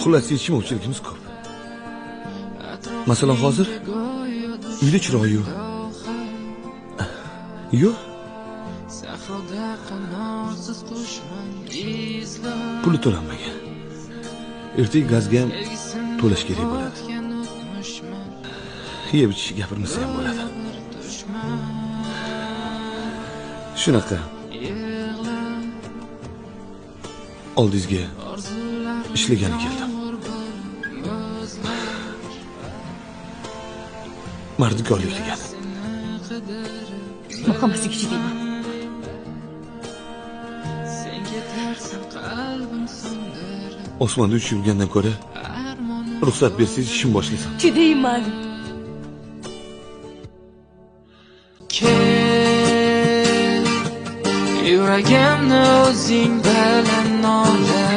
Xullas yetishmovchiligimiz ko'p. Masalan, hozir uyda chiroyi yo'q. Yo'q. Puli to'lanmagan. Ertaga gazga ham to'lash kerak bo'ladi. Yeb ichish gapirmasa ham bo'ladi. Shunaqa. Oldingizga ishlagani keldim. Mardikorlik degan. Maqamasiga chidayman. Osmonda uchib yurgandan ko'ra ruxsat bersangiz ishim boshlasam. Chidayman. Yuragimni o'zing bilan nola